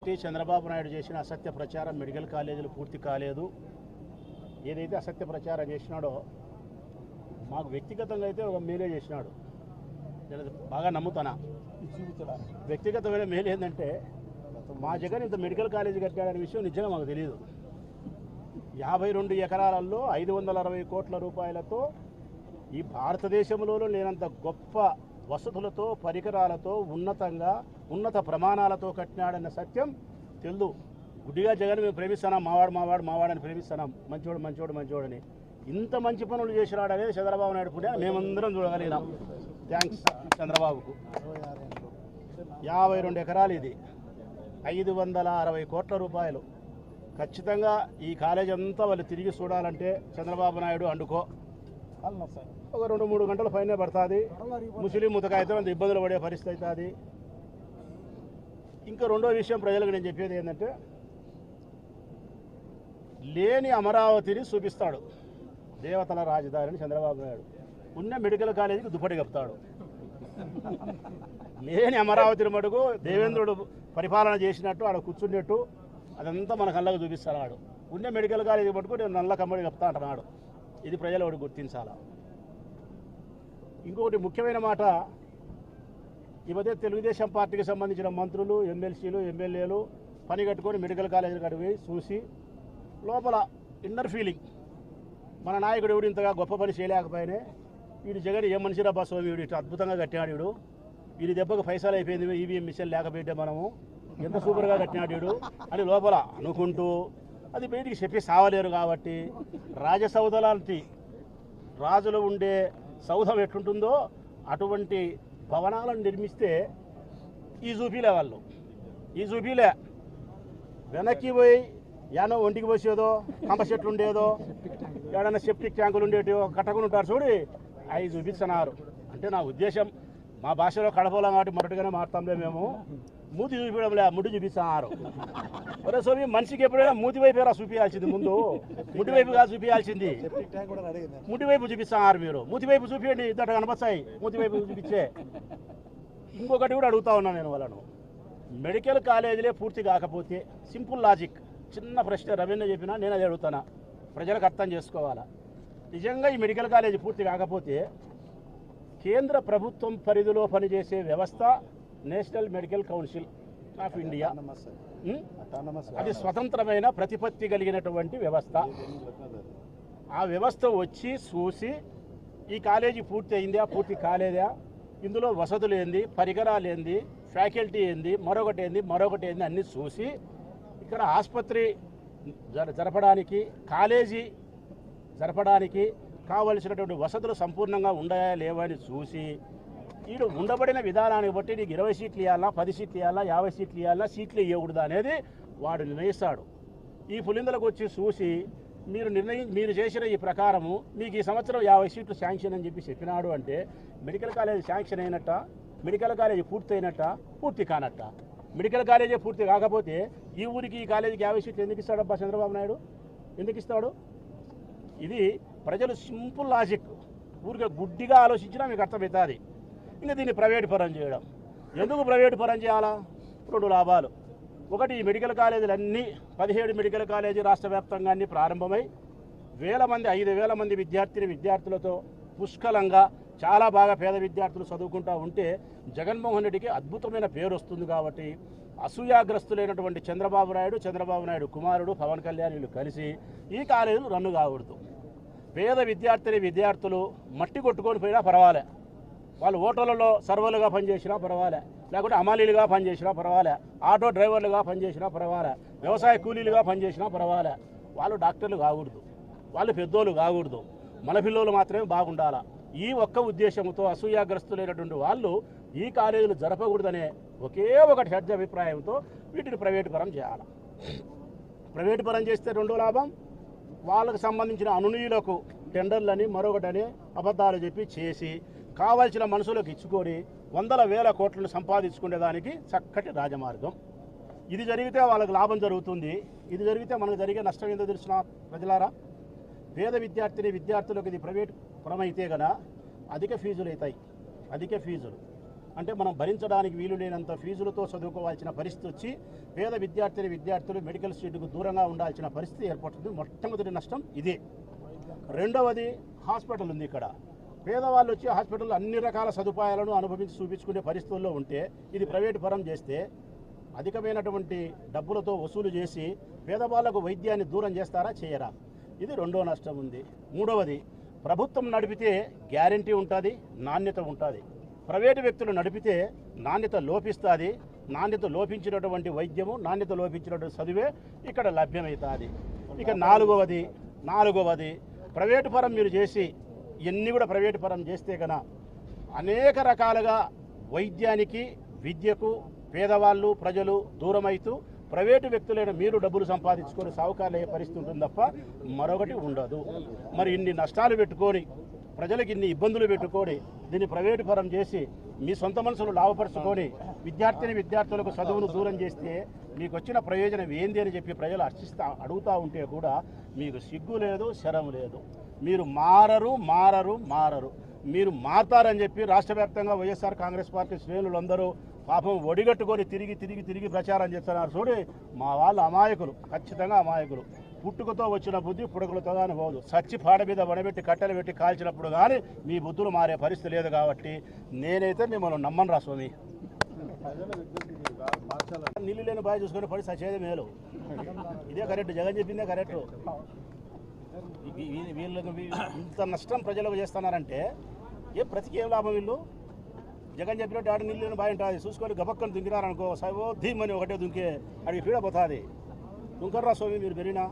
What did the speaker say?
Party Chandrababu Naidu చేసిన అసత్య ప్రచారం మెడికల్ కాలేజీలు పూర్తి కాలేదు, ఏదైతే అసత్య ప్రచారం చేసినాడో మాకు వ్యక్తిగతంగా అయితే ఒక మేలే చేసినాడు. నేను బాగా నమ్ముతానా. వ్యక్తిగతమైన మేలు ఏంటంటే మా జగన్ ఇంత మెడికల్ కాలేజీ కట్టాడనే విషయం నిజంగా మాకు తెలియదు. 52 ఎకరాలలో 560 కోట్ల రూపాయలతో ఈ భారతదేశంలో లేనంత గొప్ప వసతులతో పరికరాలతో ఉన్నత ప్రమాణాలతో కట్టినాడన్న సత్యం తెలుదు. గుడ్డిగా జగన్ మేము ప్రేమిస్తున్నాం, మావాడని ప్రేమిస్తున్నాం, మంచోడని. ఇంత మంచి పనులు చేసినాడు అనేది చంద్రబాబు నాయుడు పుణ్య మేమందరం చూడగలిగినాం. థ్యాంక్స్ చంద్రబాబుకు. 52 ఎకరాలు, ఇది 560 కోట్ల రూపాయలు. ఖచ్చితంగా ఈ కాలేజ్ అంతా వాళ్ళు తిరిగి చూడాలంటే చంద్రబాబు నాయుడు అండుకో ఒక 2-3 గంటల పైనే పడుతుంది. ముస్లిం ముతకైతే అంత ఇబ్బందులు పడే పరిస్థితి అవుతుంది. ఇంకా రెండో విషయం ప్రజలకు నేను చెప్పేది ఏంటంటే, లేని అమరావతిని చూపిస్తాడు దేవతల రాజధానిని చంద్రబాబు నాయుడు. ఉన్న మెడికల్ కాలేజీకి దుప్పటి కప్తాడు. లేని అమరావతిని మటుకు దేవేంద్రుడు పరిపాలన చేసినట్టు ఆడ కూర్చున్నట్టు అదంతా మన కళ్ళకు చూపిస్తున్నాడు. ఉన్న మెడికల్ కాలేజీ మటుకు నేను నల్ల కమ్మడి కప్తా అంటున్నాడు. ఇది ప్రజలు ఒకటి గుర్తించాలా. ఇంకొకటి ముఖ్యమైన మాట, ఈ మధ్య తెలుగుదేశం పార్టీకి సంబంధించిన మంత్రులు, ఎమ్మెల్సీలు, ఎమ్మెల్యేలు పని కట్టుకొని మెడికల్ కాలేజీలు కడిగి చూసి లోపల ఇన్నర్ ఫీలింగ్, మన నాయకుడు ఎవడు ఇంతగా గొప్ప పని చేయలేకపోయినా వీడు జగన్ ఏ మనిషిరా బస్సు, వీడు ఇట్లా అద్భుతంగా కట్టినాడు, వీడి దెబ్బకు పైసలు అయిపోయింది, ఈవీఎం మిషన్ లేకపోతే మనము ఎంత సూపర్గా కట్టినాడు వీడు అని లోపల అనుకుంటూ అది బయటికి చెప్పి సావలేరు. కాబట్టి రాజసౌధలాంటి రాజులు ఉండే సౌధం ఎట్లుంటుందో అటువంటి భవనాలను నిర్మిస్తే ఈ చూపిలే వెనక్కి పోయి యానో ఒంటికి పోసేదో, కంప చెట్లు ఉండేదో, ఏడన్నా సెప్టిక్ ట్యాంకులు ఉండేటో కట్టకుండా ఉంటారు చూడి, అవి చూపిస్తున్నారు. అంటే నా ఉద్దేశం, మా భాషలో కడపలం కాబట్టి మొదటిగానే మాట్లాడలే, మేము మూతి చూపించడంలే, ముడి చూపిస్తున్నారు. ఒరే స్వామి, మనిషికి ఎప్పుడైనా మూతి వైపు చూపించాల్సింది, ముందు ముడి వైపుగా చూపించాల్సింది. ముడి వైపు చూపిస్తున్నారు మీరు. మూతి వైపు చూపించండి, ఇద్దరు కనపస్తాయి మూతి వైపు చూపించే. ఇంకొకటి కూడా అడుగుతా ఉన్నాను నేను వాళ్ళను, మెడికల్ కాలేజీలే పూర్తి కాకపోతే సింపుల్ లాజిక్, చిన్న ప్రశ్న రవీంద్ర చెప్పినా నేను అది అడుగుతాను, ప్రజలకు అర్థం చేసుకోవాలా. నిజంగా ఈ మెడికల్ కాలేజీ పూర్తి కాకపోతే కేంద్ర ప్రభుత్వం పరిధిలో పనిచేసే వ్యవస్థ national medical council of India, అది స్వతంత్రమైన ప్రతిపత్తి కలిగినటువంటి వ్యవస్థ. ఆ వ్యవస్థ వచ్చి చూసి ఈ కాలేజీ పూర్తి అయిందా, పూర్తి కాలేదా, ఇందులో వసతులు ఏంది, పరికరాలు ఏంది, ఫ్యాకల్టీ ఏంది, మరొకటి ఏంది అన్నీ చూసి ఇక్కడ ఆసుపత్రి జరపడానికి, కాలేజీ జరపడానికి కావలసినటువంటి వసతులు సంపూర్ణంగా ఉన్నాయా లేవా అని చూసి, వీడు ఉండబడిన విధానాన్ని బట్టి నీకు 20 సీట్లు ఇవ్వాలా, 10 సీట్లు ఇవ్వాలా, 50 సీట్లు ఇవ్వాలా, సీట్లు ఇవ్వకూడదు అనేది వాడు నిర్ణయిస్తాడు. ఈ పులిందలకు వచ్చి చూసి మీరు చేసిన ఈ ప్రకారము మీకు ఈ సంవత్సరం 50 సీట్లు శాంక్షన్ అని చెప్పినాడు అంటే మెడికల్ కాలేజీ శాంక్షన్ అయినట్ట, మెడికల్ కాలేజీ పూర్తి అయినట్ట, పూర్తి కానట్ట. మెడికల్ కాలేజీ పూర్తి కాకపోతే ఈ ఊరికి ఈ కాలేజీకి 50 సీట్లు ఎందుకు ఇస్తాడబ్బా చంద్రబాబు నాయుడు, ఎందుకు ఇస్తాడు? ఇది ప్రజలు సింపుల్ లాజిక్, ఊరికే గుడ్డిగా ఆలోచించినా మీకు అర్థమవుతుంది. ఇంకా దీన్ని ప్రైవేటు పరం చేయడం. ఎందుకు ప్రైవేటు పరం చేయాలా? 2 లాభాలు. ఒకటి, ఈ మెడికల్ కాలేజీలన్నీ 17 మెడికల్ కాలేజీ రాష్ట్ర వ్యాప్తంగా అన్నీ ప్రారంభమై 5,000 మంది విద్యార్థులతో పుష్కలంగా చాలా బాగా పేద విద్యార్థులు చదువుకుంటూ ఉంటే జగన్మోహన్ రెడ్డికి అద్భుతమైన పేరు వస్తుంది. కాబట్టి అసూయాగ్రస్తులైనటువంటి చంద్రబాబు నాయుడు కుమారుడు పవన్ కళ్యాణ్ వీళ్ళు కలిసి ఈ కాలేజీలు రన్ను కాకూడదు. పేద విద్యార్థులు మట్టి కొట్టుకొని పోయినా పర్వాలే, వాళ్ళు ఓటోలలో సర్వర్లుగా పనిచేసినా పర్వాలే, లేకుంటే అమాలీలుగా పనిచేసినా పర్వాలే, ఆటో డ్రైవర్లుగా పనిచేసినా పర్వాలే, వ్యవసాయ కూలీలుగా పనిచేసినా పర్వాలే, వాళ్ళు డాక్టర్లు కాకూడదు, వాళ్ళు పెద్దోళ్ళు కాకూడదు, మన పిల్లలు మాత్రమే బాగుండాలా. ఈ ఒక్క ఉద్దేశంతో అసూయాగ్రస్తులైనటువంటి వాళ్ళు ఈ కాలేజీలు జరపకూడదనే ఒకే ఒకటి హెడ్జ్ అభిప్రాయంతో వీటిని ప్రైవేటు పరం చేయాలి. ప్రైవేటు పరం చేస్తే 2 లాభం, వాళ్ళకు సంబంధించిన అనునీయులకు టెండర్లని మరొకటని అబద్ధాలు చెప్పి చేసి కావాల్సిన మనుషులకు ఇచ్చుకొని 100,000 కోట్లను సంపాదించుకునేదానికి చక్కటి రాజమార్గం. ఇది జరిగితే వాళ్ళకి లాభం జరుగుతుంది. ఇది జరిగితే మనకు జరిగే నష్టం ఏందో తెలిసిన ప్రజలారా, పేద విద్యార్థులకు ఇది ప్రైవేట్ పరం అయితే కనుక అధిక ఫీజులు అవుతాయి. అంటే మనం భరించడానికి వీలు లేనంత ఫీజులతో చదువుకోవాల్సిన పరిస్థితి వచ్చి పేద విద్యార్థులు మెడికల్ సీటుకు దూరంగా ఉండాల్సిన పరిస్థితి ఏర్పడుతుంది. మొట్టమొదటి నష్టం ఇదే. రెండవది హాస్పిటల్ ఉంది. ఇక్కడ పేదవాళ్ళు వచ్చి హాస్పిటల్లో అన్ని రకాల సదుపాయాలను అనుభవించి చూపించుకునే పరిస్థితుల్లో ఉంటే ఇది ప్రైవేటు పరం చేస్తే అధికమైనటువంటి డబ్బులతో వసూలు చేసి పేదవాళ్లకు వైద్యాన్ని దూరం చేస్తారా, చేయరా? ఇది రెండో నష్టం ఉంది. మూడవది, ప్రభుత్వం నడిపితే గ్యారంటీ ఉంటుంది, నాణ్యత ఉంటుంది. ప్రైవేటు వ్యక్తులు నడిపితే నాణ్యత లోపిస్తుంది. నాణ్యత లోపించినటువంటి వైద్యము, నాణ్యత లోపించినటువంటి చదువే ఇక్కడ లభ్యమవుతుంది. ఇక నాలుగవది ప్రైవేటు పరం మీరు చేసి ఇవన్నీ కూడా ప్రైవేటు పరం చేస్తే కన్నా అనేక రకాలుగా వైద్యానికి విద్యకు పేదవాళ్ళు ప్రజలు దూరమైతూ ప్రైవేటు వ్యక్తులైన మీరు డబ్బులు సంపాదించుకొని సావుకారులు అయ్యే పరిస్థితి ఉంటుంది తప్ప మరొకటి ఉండదు. మరి ఇన్ని నష్టాలు పెట్టుకొని ప్రజలకు ఇన్ని ఇబ్బందులు పెట్టుకొని దీన్ని ప్రైవేటు పరం చేసి మీ సొంత మనసులు లాభపరుచుకొని విద్యార్థులకు చదువును దూరం చేస్తే మీకు వచ్చిన ప్రయోజనం ఏంది అని చెప్పి ప్రజలు అడుగుతూ ఉంటే కూడా మీకు సిగ్గు లేదు, శరం లేదు. మీరు మారరు. మీరు మారతారని చెప్పి రాష్ట్ర వ్యాప్తంగా వైఎస్ఆర్ కాంగ్రెస్ పార్టీ శ్రేణులందరూ పాపం ఒడిగట్టుకొని తిరిగి ప్రచారం చేస్తున్నారు. చూడి, మా వాళ్ళు అమాయకులు, ఖచ్చితంగా అమాయకులు. పుట్టుకతో వచ్చిన బుద్ధి పుడకలతో కానీ పోదు. సచ్చి పాడ మీద వడబెట్టి కట్టెలు పెట్టి కాల్చినప్పుడు కానీ మీ బుద్ధులు మారే పరిస్థితి లేదు. కాబట్టి నేనైతే మిమ్మల్ని నమ్మను రా స్వామి. నీళ్ళు లేని బాగా చూసుకొని పడి సచ్చేది మేలు. ఇదే కరెక్ట్, జగన్ చెప్పిందే కరెక్ట్. వీళ్ళకి ఇంత నష్టం ప్రజలకు చేస్తున్నారంటే ప్రతికి ఏం లాభం? వీళ్ళు జగన్ చెప్పినట్టు ఆడ నీళ్ళు లేని బాగా ఉంటుంది, చూసుకొని గబక్కని దుంకినారనుకో, సైవో ధీమని ఒకటే దుంకే అడిగి పీడపోతుంది. దుంకర్రా స్వామి మీరు పెరిగినా.